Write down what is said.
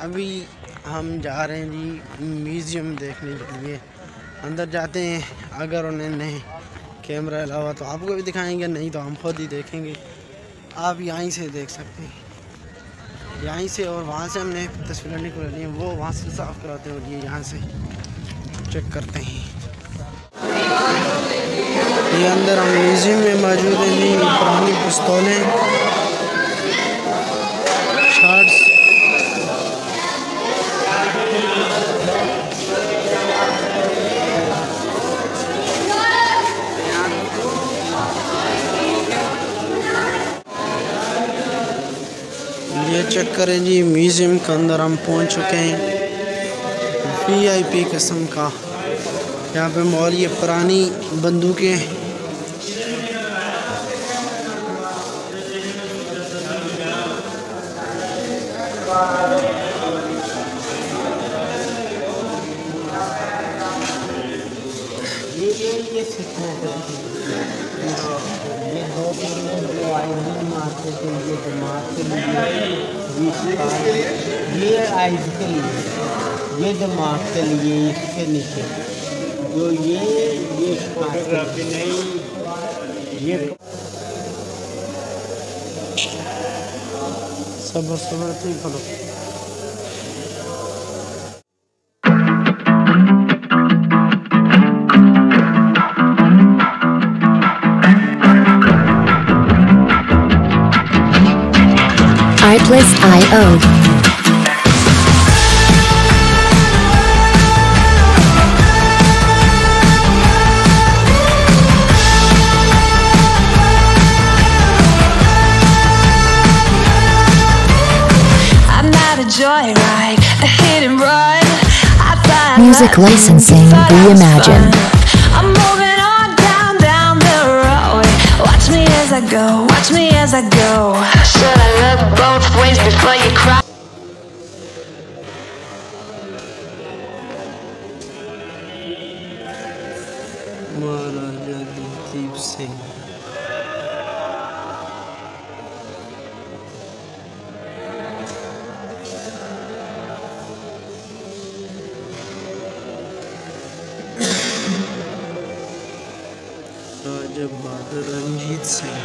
अभी हम जा रहे हैं जी म्यूज़ियम देखने के लिए। अंदर जाते हैं, अगर उन्होंने कैमरा अलावा तो आपको भी दिखाएंगे, नहीं तो हम खुद ही देखेंगे। आप यहीं से देख सकते हैं, यहीं से, और वहाँ से हमने तस्वीरें निकाल ली हैं, वो वहाँ से साफ़ कराते हैं और ये यहाँ से चेक करते हैं। ये अंदर हम म्यूज़ियम में मौजूद हैं जी, पुरानी पिस्तौलें, शॉट्स, ये चेक करें जी। म्यूज़ियम के अंदर हम पहुंच चुके हैं, VIP किस्म का। यहाँ पे मॉल, ये पुरानी बंदूकें, ये दो जो आइस मारते थे, ये दिमाग के लिए, ये आइस के लिए, ये दिमाग के लिए, इसके नीचे जो ये फोटोग्राफी नहीं, ये सबर से करो। Artlist.io. Music licensing reimagined. I'm moving on down the road. Watch me as I go, watch me as I go. Should I look both ways before you cry? Maharaja Diljit Singh. Raja Bahadur Ranjit Singh.